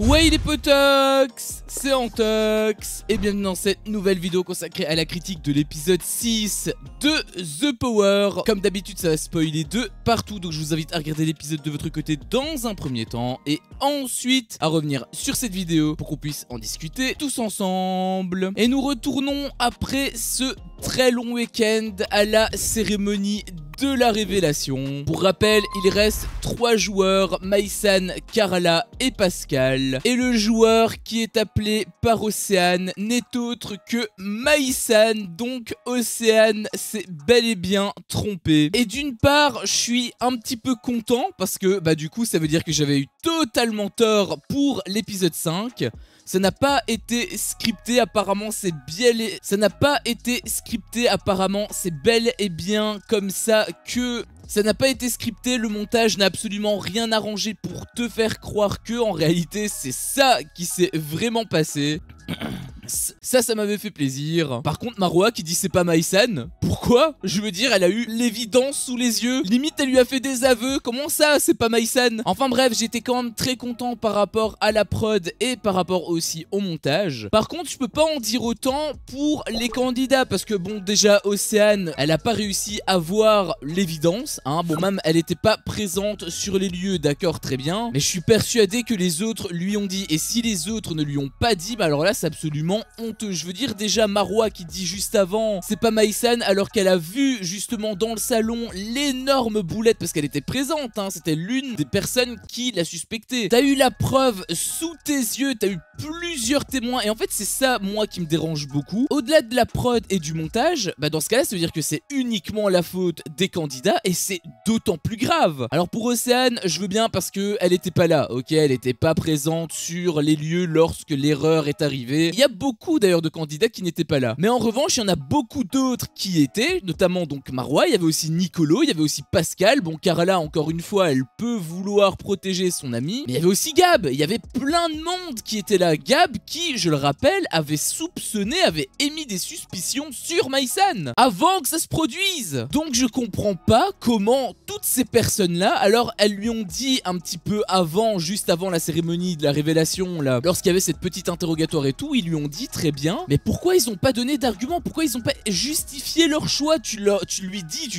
Ouais les potox, c'est Antox et bienvenue dans cette nouvelle vidéo consacrée à la critique de l'épisode 6 de The Power. Comme d'habitude ça va spoiler de partout, donc je vous invite à regarder l'épisode de votre côté dans un premier temps et ensuite à revenir sur cette vidéo pour qu'on puisse en discuter tous ensemble. Et nous retournons après ce très long week-end à la cérémonie de la révélation. Pour rappel, il reste 3 joueurs, Maïsan, Carla et Pascal. Et le joueur qui est appelé par Océane n'est autre que Maïsan. Donc Océane s'est bel et bien trompé. Et d'une part, je suis un petit peu content parce que du coup ça veut dire que j'avais eu totalement tort pour l'épisode 5. Ça n'a pas été scripté, apparemment c'est bien... Ça n'a pas été scripté, apparemment c'est bel et bien comme ça que... Ça n'a pas été scripté, le montage n'a absolument rien arrangé pour te faire croire que, en réalité, c'est ça qui s'est vraiment passé. Ça m'avait fait plaisir. Par contre, Maroa qui dit c'est pas Maïsan, pourquoi? Je veux dire, elle a eu l'évidence sous les yeux. Limite, elle lui a fait des aveux. Comment ça, c'est pas Maïsan? Enfin bref, j'étais quand même très content par rapport à la prod et par rapport aussi au montage. Par contre, je peux pas en dire autant pour les candidats parce que bon, déjà, Océane, elle a pas réussi à voir l'évidence. Bon, même, elle était pas présente sur les lieux, d'accord, très bien. Mais je suis persuadé que les autres lui ont dit. Et si les autres ne lui ont pas dit, alors là, c'est absolument honteux. Je veux dire, déjà Maroa qui dit juste avant c'est pas Maïsan alors qu'elle a vu justement dans le salon l'énorme boulette parce qu'elle était présente, c'était l'une des personnes qui l'a suspecté. T'as eu la preuve sous tes yeux, t'as eu plusieurs témoins et en fait c'est ça moi qui me dérange beaucoup. Au-delà de la prod et du montage, dans ce cas-là ça veut dire que c'est uniquement la faute des candidats et c'est d'autant plus grave. Alors pour Océane, je veux bien parce que elle était pas là, ok, elle était pas présente sur les lieux lorsque l'erreur est arrivée. Il y a beaucoup d'ailleurs de candidats qui n'étaient pas là. Mais en revanche, il y en a beaucoup d'autres qui étaient, notamment donc Maroa, il y avait aussi Nicolo, il y avait aussi Pascal. Bon, Carla, encore une fois, elle peut vouloir protéger son ami. Mais il y avait aussi Gab, il y avait plein de monde qui était là. Gab qui, je le rappelle, avait soupçonné, avait émis des suspicions sur Maïsan avant que ça se produise. Donc je comprends pas comment toutes ces personnes-là, alors elles lui ont dit un petit peu avant, juste avant la cérémonie de la révélation, là, lorsqu'il y avait cette petite interrogatoire et tout, ils lui ont dit très bien, mais pourquoi ils ont pas donné d'arguments? Pourquoi ils ont pas justifié leur choix? Tu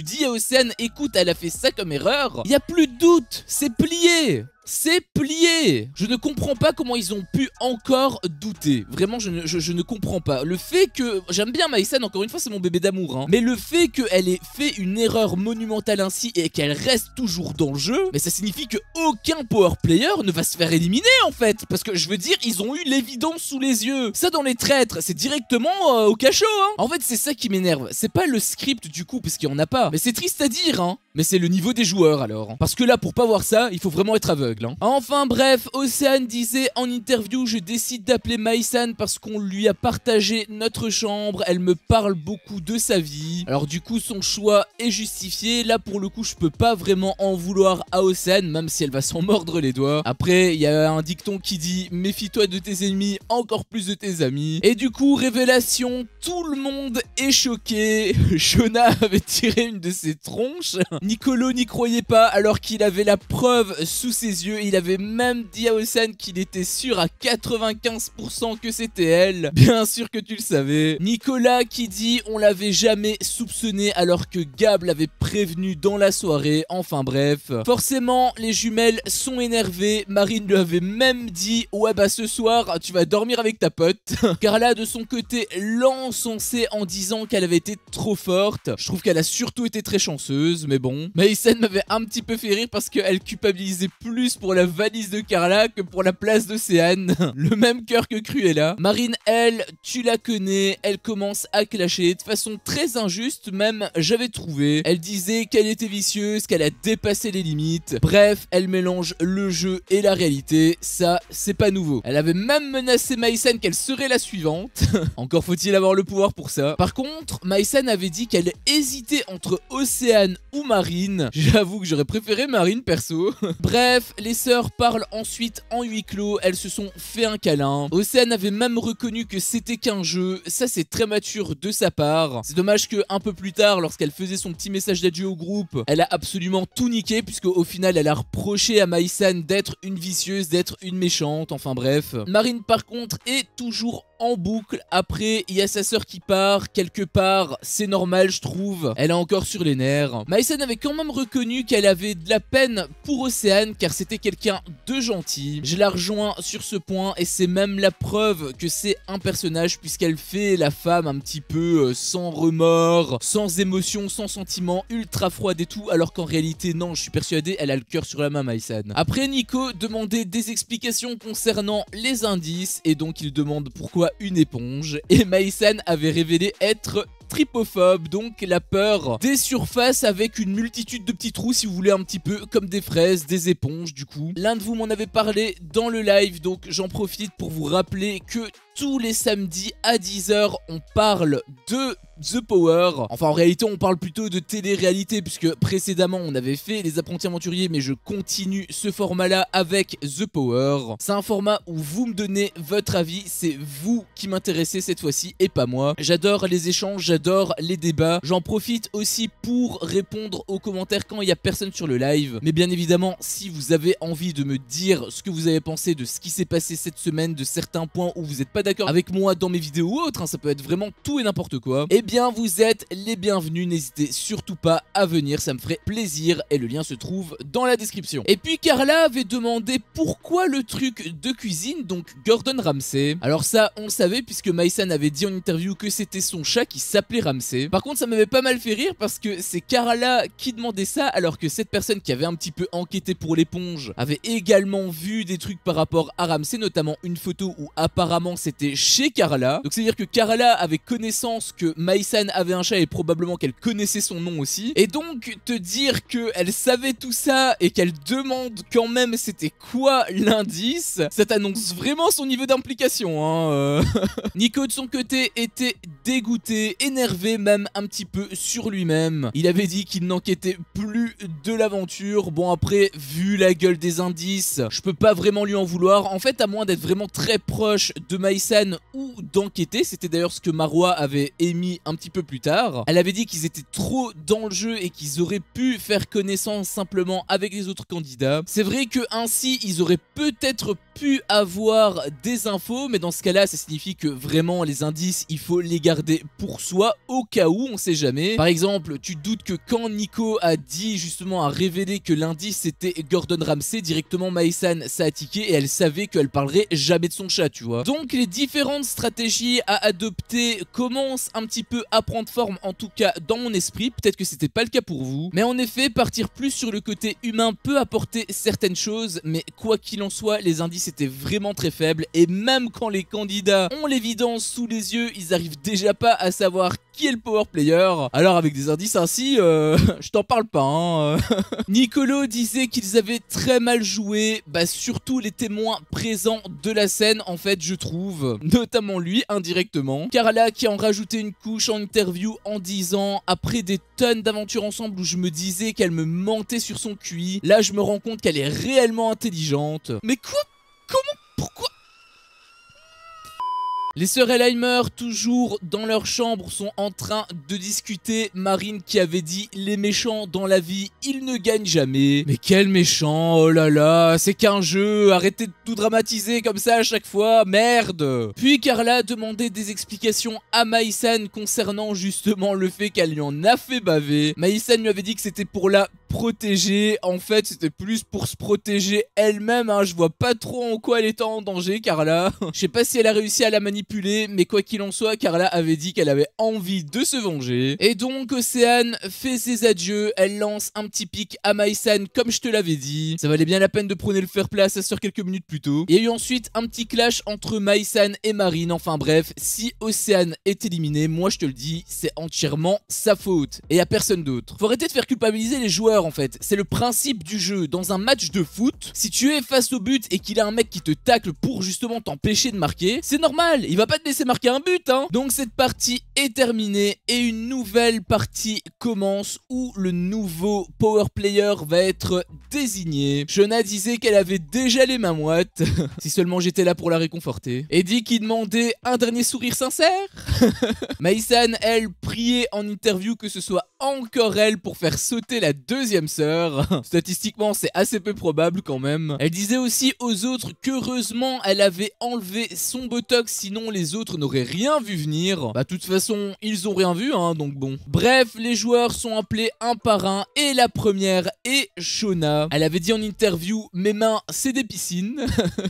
dis à Océane, écoute, elle a fait ça comme erreur. Il y a plus de doute, c'est plié. C'est plié. Je ne comprends pas comment ils ont pu encore douter. Vraiment, je ne comprends pas. Le fait que... J'aime bien Maïsan, encore une fois, c'est mon bébé d'amour. Mais le fait qu'elle ait fait une erreur monumentale ainsi et qu'elle reste toujours dans le jeu, mais ça signifie qu'aucun power player ne va se faire éliminer, en fait. Parce que, je veux dire, ils ont eu l'évidence sous les yeux. Ça, dans les traîtres, c'est directement au cachot, En fait, c'est ça qui m'énerve. C'est pas le script, du coup, parce qu'il y en a pas. Mais c'est triste à dire, Mais c'est le niveau des joueurs, alors. Parce que là, pour pas voir ça, il faut vraiment être aveugle. Enfin bref, Océane disait en interview, je décide d'appeler Maïsan parce qu'on lui a partagé notre chambre, elle me parle beaucoup de sa vie. Alors du coup son choix est justifié, là pour le coup je peux pas vraiment en vouloir à Océane, même si elle va s'en mordre les doigts. Après il y a un dicton qui dit méfie-toi de tes ennemis, encore plus de tes amis. Et du coup révélation, tout le monde est choqué. Jonah avait tiré une de ses tronches. Nicolo n'y croyait pas alors qu'il avait la preuve sous ses yeux. Il avait même dit à Océane qu'il était sûr à 95% que c'était elle. Bien sûr que tu le savais. Nicolas qui dit on l'avait jamais soupçonné alors que Gab l'avait prévenu dans la soirée. Enfin bref. Forcément les jumelles sont énervées. Marine lui avait même dit ouais ce soir tu vas dormir avec ta pote. Carla de son côté l'encensait en disant qu'elle avait été trop forte. Je trouve qu'elle a surtout été très chanceuse mais bon. Maïsan m'avait un petit peu fait rire parce qu'elle culpabilisait plus pour la valise de Carla que pour la place d'Océane. Le même cœur que Cruella. Marine, elle, tu la connais, elle commence à clasher de façon très injuste même, j'avais trouvé. Elle disait qu'elle était vicieuse, qu'elle a dépassé les limites. Bref, elle mélange le jeu et la réalité, ça, c'est pas nouveau. Elle avait même menacé Maïsan qu'elle serait la suivante. Encore faut-il avoir le pouvoir pour ça. Par contre, Maïsan avait dit qu'elle hésitait entre Océane ou Marine Marine. J'avoue que j'aurais préféré Marine perso. Bref, les sœurs parlent ensuite en huis clos, elles se sont fait un câlin. Océane avait même reconnu que c'était qu'un jeu, ça c'est très mature de sa part. C'est dommage que un peu plus tard, lorsqu'elle faisait son petit message d'adieu au groupe, elle a absolument tout niqué, puisque au final elle a reproché à Maïsan d'être une vicieuse, d'être une méchante, enfin bref. Marine par contre est toujours en boucle. Après, il y a sa sœur qui part, quelque part, c'est normal je trouve, elle est encore sur les nerfs. Maïsan avait quand même reconnu qu'elle avait de la peine pour Océane, car c'était quelqu'un de gentil. Je la rejoins sur ce point, et c'est même la preuve que c'est un personnage, puisqu'elle fait la femme un petit peu sans remords, sans émotion, sans sentiment, ultra froide et tout, alors qu'en réalité non, je suis persuadé, elle a le cœur sur la main Maïsan. Après, Nico demandait des explications concernant les indices, et donc il demande pourquoi une éponge, et Maïsan avait révélé être trypophobe, donc la peur des surfaces avec une multitude de petits trous, si vous voulez, un petit peu comme des fraises, des éponges du coup. L'un de vous m'en avait parlé dans le live, donc j'en profite pour vous rappeler que tous les samedis à 10 h, on parle de The Power. Enfin, en réalité, on parle plutôt de télé-réalité, puisque précédemment, on avait fait les apprentis aventuriers, mais je continue ce format-là avec The Power. C'est un format où vous me donnez votre avis, c'est vous qui m'intéressez cette fois-ci, et pas moi. J'adore les échanges, j'adore les débats. J'en profite aussi pour répondre aux commentaires quand il n'y a personne sur le live. Mais bien évidemment, si vous avez envie de me dire ce que vous avez pensé de ce qui s'est passé cette semaine, de certains points où vous n'êtes pas d'accord avec moi dans mes vidéos ou autres, hein, ça peut être vraiment tout et n'importe quoi, eh bien vous êtes les bienvenus, n'hésitez surtout pas à venir, ça me ferait plaisir, et le lien se trouve dans la description. Et puis Carla avait demandé pourquoi le truc de cuisine, donc Gordon Ramsay. Alors ça, on le savait, puisque Maïsan avait dit en interview que c'était son chat qui s'appelait Ramsay. Par contre, ça m'avait pas mal fait rire, parce que c'est Carla qui demandait ça, alors que cette personne qui avait un petit peu enquêté pour l'éponge avait également vu des trucs par rapport à Ramsay, notamment une photo où apparemment c'était chez Carla. Donc c'est à dire que Carla avait connaissance que Maïsan avait un chat, et probablement qu'elle connaissait son nom aussi. Et donc te dire qu'elle savait tout ça et qu'elle demande quand même c'était quoi l'indice, ça t'annonce vraiment son niveau d'implication, hein. Nico de son côté était dégoûté, énervé même un petit peu sur lui-même. Il avait dit qu'il n'enquêtait plus de l'aventure. Bon, après, vu la gueule des indices, je peux pas vraiment lui en vouloir. En fait, à moins d'être vraiment très proche de Maïsan ou d'enquêter, c'était d'ailleurs ce que Marwa avait émis un petit peu plus tard. Elle avait dit qu'ils étaient trop dans le jeu et qu'ils auraient pu faire connaissance simplement avec les autres candidats. C'est vrai que ainsi, ils auraient peut-être pu avoir des infos, mais dans ce cas-là, ça signifie que vraiment les indices, il faut les garder pour soi au cas où, on sait jamais. Par exemple, tu doutes que quand Nico a dit justement, a révélé que l'indice c'était Gordon Ramsay, directement Maïsan ça a tiqué et elle savait qu'elle parlerait jamais de son chat, tu vois. Donc les différentes stratégies à adopter commencent un petit peu à prendre forme, en tout cas dans mon esprit. Peut-être que c'était pas le cas pour vous, mais en effet, partir plus sur le côté humain peut apporter certaines choses, mais quoi qu'il en soit, les indices étaient vraiment très faibles, et même quand les candidats ont l'évidence sous les yeux, ils arrivent déjà pas à savoir qui est le power player. Alors avec des indices ainsi, je t'en parle pas, hein. Nicolo disait qu'ils avaient très mal joué, bah surtout les témoins présents de la scène, en fait, je trouve, notamment lui indirectement. Carla qui en rajoutait une couche en interview en disant, après des tonnes d'aventures ensemble où je me disais qu'elle me mentait sur son QI, là je me rends compte qu'elle est réellement intelligente. Mais quoi? Comment? Pourquoi? Les sœurs Elheimer, toujours dans leur chambre, sont en train de discuter. Marine qui avait dit les méchants dans la vie, ils ne gagnent jamais. Mais quel méchant, oh là là, c'est qu'un jeu, arrêtez de tout dramatiser comme ça à chaque fois, merde. Puis Carla demandait des explications à Maïsan concernant justement le fait qu'elle lui en a fait baver. Maïsan lui avait dit que c'était pour la protéger, en fait c'était plus pour se protéger elle-même, hein. Je vois pas trop en quoi elle était en danger, Carla. Je sais pas si elle a réussi à la manipuler, mais quoi qu'il en soit, Carla avait dit qu'elle avait envie de se venger. Et donc Océane fait ses adieux, elle lance un petit pic à Maïsan comme je te l'avais dit. Ça valait bien la peine de prôner le fair play à sa sœur quelques minutes plus tôt. Il y a eu ensuite un petit clash entre Maïsan et Marine, enfin bref, si Océane est éliminée, moi je te le dis, c'est entièrement sa faute, et à personne d'autre. Faut arrêter de faire culpabiliser les joueurs. power en fait. C'est le principe du jeu. Dans un match de foot, si tu es face au but et qu'il a un mec qui te tacle pour justement t'empêcher de marquer, c'est normal, il va pas te laisser marquer un but hein. Donc cette partie est terminée et une nouvelle partie commence où le nouveau power player va être désigné. Shona disait qu'elle avait déjà les mains moites, si seulement j'étais là pour la réconforter. Eddie qui demandait un dernier sourire sincère. Maïsan, elle, priait en interview que ce soit encore elle pour faire sauter la deuxième sœur. Statistiquement, c'est assez peu probable quand même. Elle disait aussi aux autres qu'heureusement, elle avait enlevé son botox, sinon les autres n'auraient rien vu venir. Bah, de toute façon, ils ont rien vu, hein, donc bon. Bref, les joueurs sont appelés un par un et la première est Shona. Elle avait dit en interview, mes mains, c'est des piscines.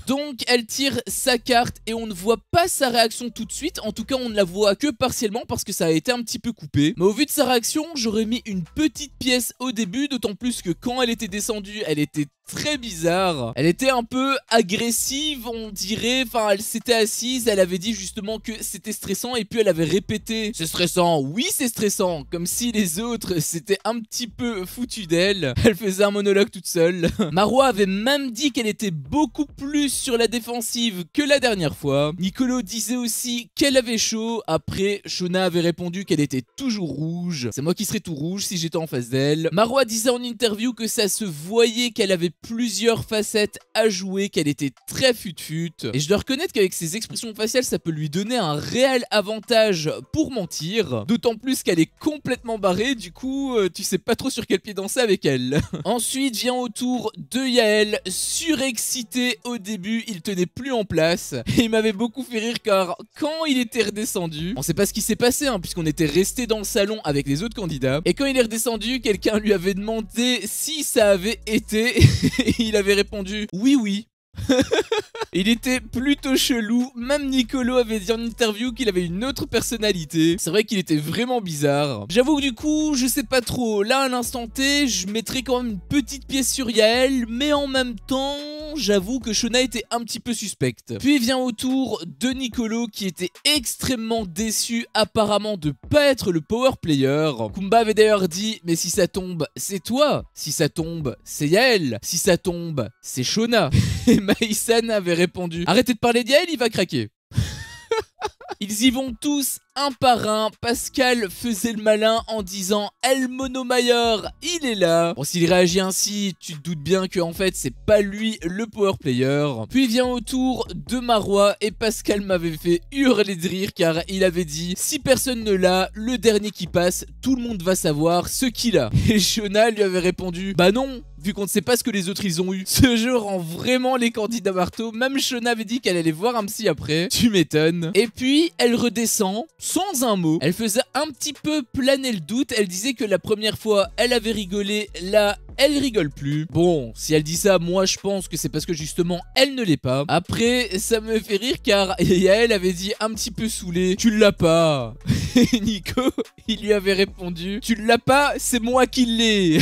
Donc, elle tire sa carte et on ne voit pas sa réaction tout de suite. En tout cas, on ne la voit que partiellement parce que ça a été un petit peu coupé. Mais au vu de sa réaction, j'aurais mis une petite pièce au début, d'autant plus que quand elle était descendue, elle était très bizarre. Elle était un peu agressive, on dirait. Enfin, elle s'était assise, elle avait dit justement que c'était stressant et puis elle avait répété « C'est stressant, oui c'est stressant !» Comme si les autres s'étaient un petit peu foutus d'elle. Elle faisait un monologue toute seule. Marwa avait même dit qu'elle était beaucoup plus sur la défensive que la dernière fois. Nicolo disait aussi qu'elle avait chaud. Après, Shona avait répondu qu'elle était toujours rouge. C'est moi qui serais tout rouge si j'étais en face d'elle. Marwa disait en interview que ça se voyait qu'elle avait plusieurs facettes à jouer, qu'elle était très fut-fut. Et je dois reconnaître qu'avec ses expressions faciales, ça peut lui donner un réel avantage pour mentir. D'autant plus qu'elle est complètement barrée, du coup, tu sais pas trop sur quel pied danser avec elle. Ensuite vient au tour de Yael, surexcité au début, il tenait plus en place. Et il m'avait beaucoup fait rire car quand il était redescendu, on sait pas ce qui s'est passé hein, puisqu'on était resté dans le salon avec les autres candidats. Et quand il est redescendu, quelqu'un lui avait demandé si ça avait été... Et il avait répondu « Oui, oui ». Il était plutôt chelou, même Nicolo avait dit en interview qu'il avait une autre personnalité. C'est vrai qu'il était vraiment bizarre. J'avoue que du coup, je sais pas trop. Là, à l'instant T, je mettrais quand même une petite pièce sur Yael, mais en même temps, j'avoue que Shona était un petit peu suspecte. Puis vient au tour de Nicolo qui était extrêmement déçu apparemment de pas être le power player. Kumba avait d'ailleurs dit « Mais si ça tombe, c'est toi. Si ça tombe, c'est Yael. Si ça tombe, c'est Shona. » Et Maïsan avait répondu « Arrêtez de parler d'Yael, il va craquer. » Ils y vont tous un par un. Pascal faisait le malin en disant « El Monomayor, il est là !» Bon, s'il réagit ainsi, tu te doutes bien que en fait, c'est pas lui le power player. Puis vient au tour de Marwa et Pascal m'avait fait hurler de rire car il avait dit « Si personne ne l'a, le dernier qui passe, tout le monde va savoir ce qu'il a. » Et Shona lui avait répondu « Bah non !» Vu qu'on ne sait pas ce que les autres ils ont eu. Ce jeu rend vraiment les candidats marteaux. Même Shona avait dit qu'elle allait voir un psy après. Tu m'étonnes. Et puis, elle redescend sans un mot. Elle faisait un petit peu planer le doute. Elle disait que la première fois, elle avait rigolé. Là, elle rigole plus. Bon, si elle dit ça, moi je pense que c'est parce que justement, elle ne l'est pas. Après, ça me fait rire car Yael avait dit un petit peu saoulé. Tu l'as pas. Et Nico, il lui avait répondu. Tu l'as pas, c'est moi qui l'ai.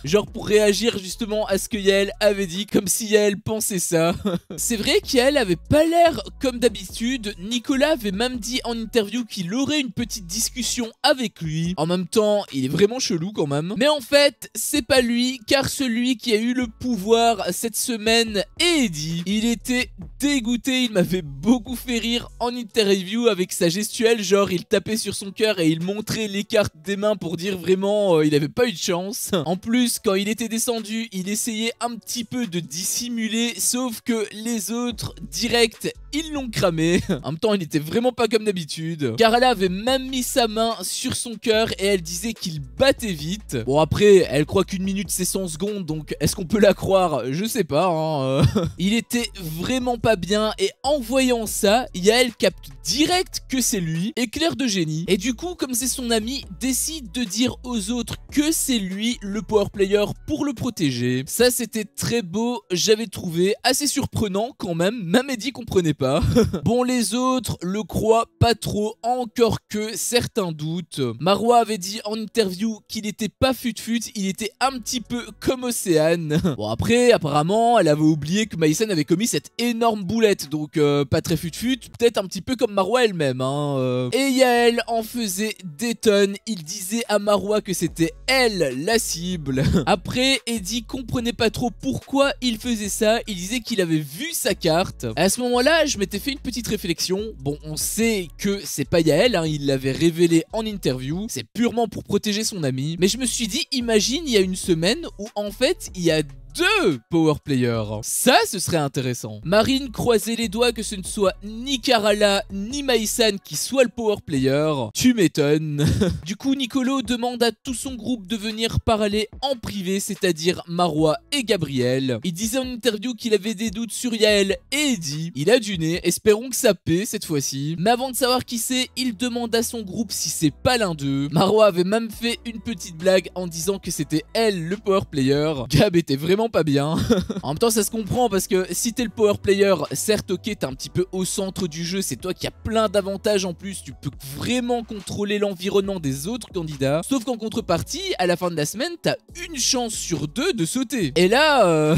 Genre pour réagir justement à ce que Yael avait dit, comme si Yael pensait ça. C'est vrai qu'Yael avait pas l'air comme d'habitude. Nicolas avait même dit en interview qu'il aurait une petite discussion avec lui. En même temps, il est vraiment chelou quand même. Mais en fait, c'est pas lui, car celui qui a eu le pouvoir cette semaine est Eddie. Il était dégoûté, il m'avait beaucoup fait rire en interview avec sa gestuelle, genre il tapait sur son cœur et il montrait les cartes des mains pour dire vraiment il avait pas eu de chance. En plus, quand il était descendu, il essayait un petit peu de dissimuler, sauf que les autres, direct, ils l'ont cramé. En même temps, il n'était vraiment pas comme d'habitude. Carla avait même mis sa main sur son cœur et elle disait qu'il battait vite. Bon après, elle croit qu'une minute c'est 100 secondes, donc est-ce qu'on peut la croire? Je sais pas, hein. Il était vraiment pas bien et en voyant ça, Yael capte direct que c'est lui, éclair de génie. Et du coup, comme c'est son ami, décide de dire aux autres que c'est lui le power player pour le protéger. Ça, c'était très beau, j'avais trouvé assez surprenant quand même Eddie comprenait pas. Bon, les autres le croient pas trop, encore que certains doutent. Marwa avait dit en interview qu'il était pas fut-fut, il était un petit petit peu comme Océane. Bon après, apparemment, elle avait oublié que Maïsan avait commis cette énorme boulette, donc pas très fut-fut, peut-être un petit peu comme Marwa elle-même, hein. Et Yael en faisait des tonnes, il disait à Marwa que c'était elle la cible. Après, Eddie comprenait pas trop pourquoi il faisait ça, il disait qu'il avait vu sa carte. À ce moment-là, je m'étais fait une petite réflexion. Bon, on sait que c'est pas Yael, hein, il l'avait révélé en interview, c'est purement pour protéger son ami. Mais je me suis dit, imagine, il y a une semaine où en fait, il y a deux power players. Ça, ce serait intéressant. Marine croisait les doigts que ce ne soit ni Karala ni Maïsan qui soit le power player. Tu m'étonnes. Du coup, Nicolo demande à tout son groupe de venir parler en privé, c'est-à-dire Marwa et Gabriel. Il disait en interview qu'il avait des doutes sur Yael et Eddie. Il a du nez, espérons que ça paie cette fois-ci. Mais avant de savoir qui c'est, il demande à son groupe si c'est pas l'un d'eux. Marwa avait même fait une petite blague en disant que c'était elle le power player. Gab était vraiment pas bien. En même temps, ça se comprend parce que si t'es le power player, certes, ok, t'es un petit peu au centre du jeu, c'est toi qui as plein d'avantages en plus, tu peux vraiment contrôler l'environnement des autres candidats. Sauf qu'en contrepartie, à la fin de la semaine, t'as une chance sur deux de sauter. Et là,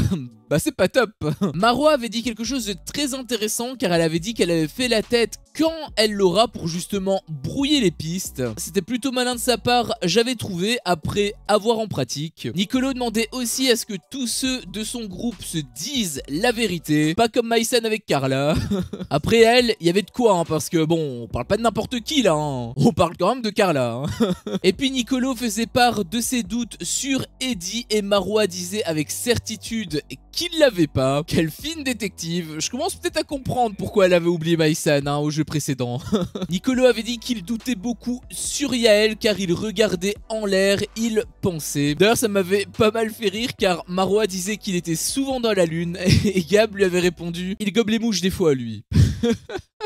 bah c'est pas top. Marwa avait dit quelque chose de très intéressant car elle avait dit qu'elle avait fait la tête quand elle l'aura pour justement brouiller les pistes. C'était plutôt malin de sa part, j'avais trouvé après avoir en pratique. Nicolo demandait aussi à ce que tous ceux de son groupe se disent la vérité, pas comme Maïsan avec Karla. Après elle, il y avait de quoi hein, parce que bon, on parle pas de n'importe qui là, hein. On parle quand même de Karla. Hein. Et puis Nicolo faisait part de ses doutes sur Eddie et Marwa disait avec certitude qu'il l'avait pas. Quelle fine détective. Je commence peut-être à comprendre pourquoi elle avait oublié Maïsan hein, au jeu précédent. Nicolo avait dit qu'il doutait beaucoup sur Yael car il regardait en l'air, il pensait. D'ailleurs ça m'avait pas mal fait rire car Marwa disait qu'il était souvent dans la lune et Gab lui avait répondu il gobe les mouches des fois lui.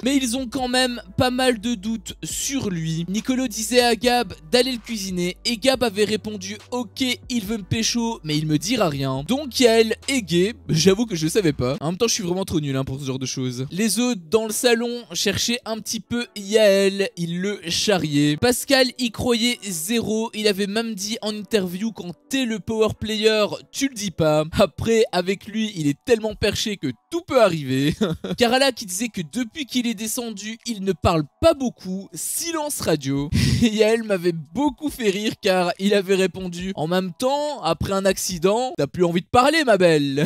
Mais ils ont quand même pas mal de doutes sur lui. Nicolo disait à Gab d'aller le cuisiner et Gab avait répondu ok il veut me pécho mais il me dira rien. Donc Yael est gay, j'avoue que je le savais pas. En même temps je suis vraiment trop nul hein, pour ce genre de choses. Les autres dans le salon cherchaient un petit peu Yael, ils le charriaient. Pascal y croyait zéro, il avait même dit en interview quand t'es le power player tu le dis pas. Après avec lui il est tellement perché que tout peut arriver. Karala qui disait que depuis qu'il est descendu, il ne parle pas beaucoup, silence radio. Et Yael m'avait beaucoup fait rire car il avait répondu en même temps, après un accident, t'as plus envie de parler ma belle.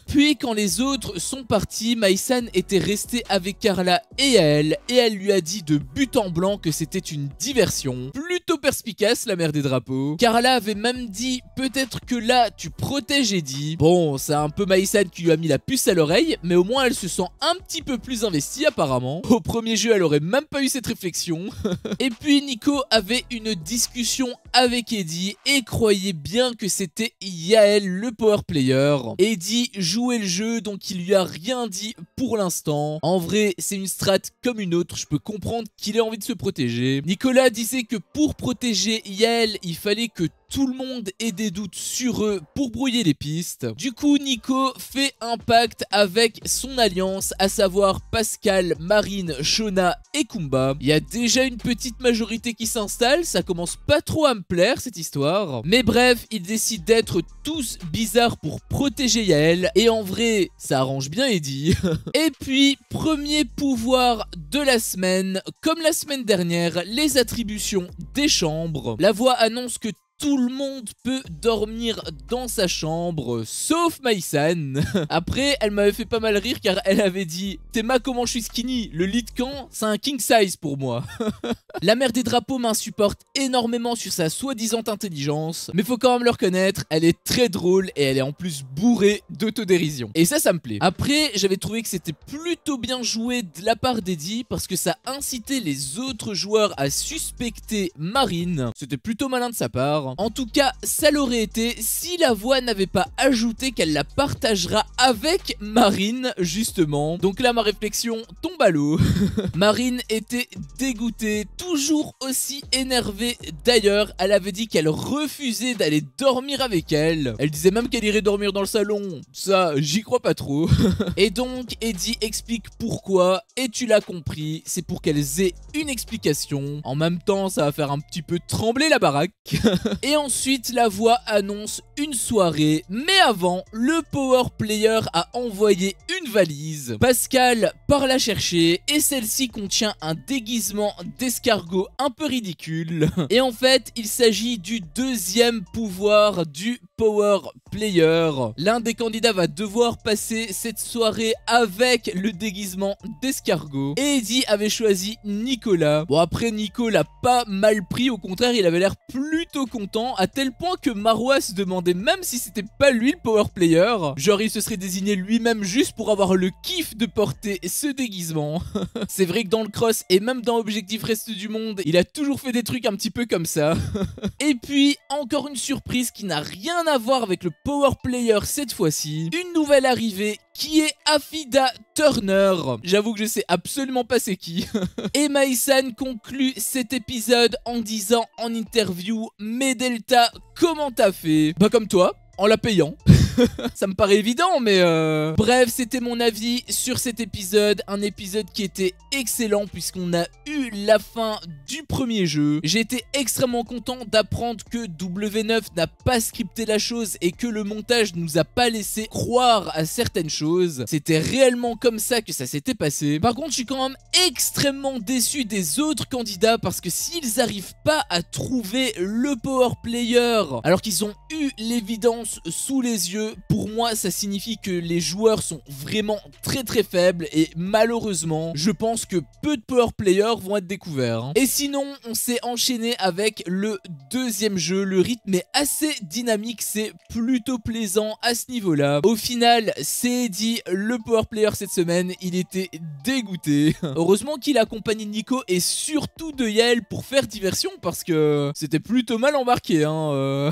Puis quand les autres sont partis, Maïsan était resté avec Karla et Yael et elle lui a dit de but en blanc que c'était une diversion. Plutôt perspicace la mère des drapeaux. Karla avait même dit peut-être que là tu protèges Eddie. Bon, c'est un peu Maïsan qui lui a mis la puce à l'oreille, mais au moins elle se sent un petit peu plus investie apparemment. Au premier jeu elle aurait même pas eu cette réflexion. Et puis Nico avait une discussion avec Eddie et croyait bien que c'était Yael le power player. Eddie jouait le jeu donc il lui a rien dit pour l'instant. En vrai c'est une strat comme une autre, je peux comprendre qu'il ait envie de se protéger. Nicolas disait que pour protéger Yael il fallait que tout le monde ait des doutes sur eux pour brouiller les pistes. Du coup, Nico fait un pacte avec son alliance, à savoir Pascal, Marine, Shona et Kumba. Il y a déjà une petite majorité qui s'installe, ça commence pas trop à me plaire cette histoire. Mais bref, ils décident d'être tous bizarres pour protéger Yael. Et en vrai, ça arrange bien Eddie. Et puis, premier pouvoir de la semaine. Comme la semaine dernière, les attributions des chambres. La voix annonce que tout le monde peut dormir dans sa chambre, sauf Maïsan. Après, elle m'avait fait pas mal rire car elle avait dit « T'aimas comment je suis skinny, le lit de camp, c'est un king size pour moi. » La mère des drapeaux m'insupporte énormément sur sa soi-disant intelligence, mais faut quand même le reconnaître, elle est très drôle et elle est en plus bourrée d'autodérision. Et ça me plaît. Après, j'avais trouvé que c'était plutôt bien joué de la part d'Eddie parce que ça incitait les autres joueurs à suspecter Marine. C'était plutôt malin de sa part. En tout cas, ça l'aurait été si la voix n'avait pas ajouté qu'elle la partagera avec Marine, justement. Donc là, ma réflexion tombe à l'eau. Marine était dégoûtée, toujours aussi énervée. D'ailleurs, elle avait dit qu'elle refusait d'aller dormir avec elle. Elle disait même qu'elle irait dormir dans le salon. Ça, j'y crois pas trop. Et donc, Eddie explique pourquoi, et tu l'as compris, c'est pour qu'elles aient une explication. En même temps, ça va faire un petit peu trembler la baraque. Et ensuite, la voix annonce une soirée. Mais avant, le Power Player a envoyé une valise. Pascal part la chercher et celle-ci contient un déguisement d'escargot un peu ridicule. Et en fait, il s'agit du deuxième pouvoir du Power Player. L'un des candidats va devoir passer cette soirée avec le déguisement d'escargot. Et Eddie avait choisi Nicolas. Bon, après, Nico l'a pas mal pris, au contraire, il avait l'air plutôt content, à tel point que Marois se demandait même si c'était pas lui le Power Player. Genre, il se serait désigné lui-même juste pour avoir le kiff de porter ce déguisement. C'est vrai que dans le cross et même dans Objectif Reste du Monde, il a toujours fait des trucs un petit peu comme ça. Et puis, encore une surprise qui n'a rien à voir avec le Power Player cette fois-ci. Une nouvelle arrivée qui est Afida Turner. J'avoue que je sais absolument pas c'est qui. Et Maïsan conclut cet épisode en disant en interview: mais Delta, comment t'as fait? Bah comme toi, en la payant. Ça me paraît évident, mais bref, c'était mon avis sur cet épisode. Un épisode qui était excellent puisqu'on a eu la fin du premier jeu. J'ai été extrêmement content d'apprendre que W9 n'a pas scripté la chose et que le montage nous a pas laissé croire à certaines choses. C'était réellement comme ça que ça s'était passé. Par contre, je suis quand même extrêmement déçu des autres candidats parce que s'ils arrivent pas à trouver le Power Player alors qu'ils ont eu l'évidence sous les yeux, pour moi ça signifie que les joueurs sont vraiment très faibles et malheureusement je pense que peu de Power Players vont être découverts. Et sinon on s'est enchaîné avec le deuxième jeu. Le rythme est assez dynamique, c'est plutôt plaisant à ce niveau là. Au final c'est Eddie le Power Player cette semaine, il était dégoûté. Heureusement qu'il a accompagné Nico et surtout de Yael pour faire diversion parce que c'était plutôt mal embarqué hein.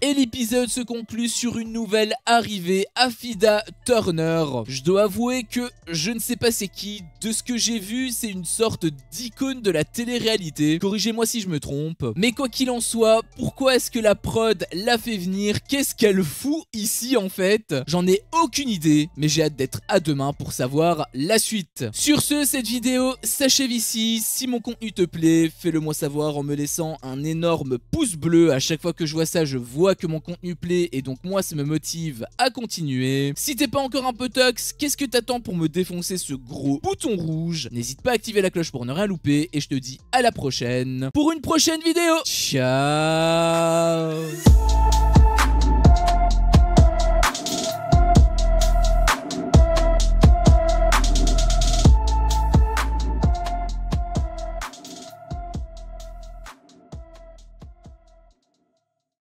Et l'épisode se conclut sur une nouvelle arrivée, Afida Turner. Je dois avouer que je ne sais pas c'est qui. De ce que j'ai vu, c'est une sorte d'icône de la télé-réalité. Corrigez-moi si je me trompe. Mais quoi qu'il en soit, pourquoi est-ce que la prod l'a fait venir? Qu'est-ce qu'elle fout ici en fait? J'en ai aucune idée, mais j'ai hâte d'être à demain pour savoir la suite. Sur ce, cette vidéo s'achève ici. Si mon contenu te plaît, fais-le moi savoir en me laissant un énorme pouce bleu. À chaque fois que je vois ça, je vois que mon contenu plaît et donc moi ça me motive à continuer. Si t'es pas encore un peu tox, qu'est-ce que t'attends pour me défoncer ce gros bouton rouge? N'hésite pas à activer la cloche pour ne rien louper et je te dis à la prochaine pour une prochaine vidéo. Ciao.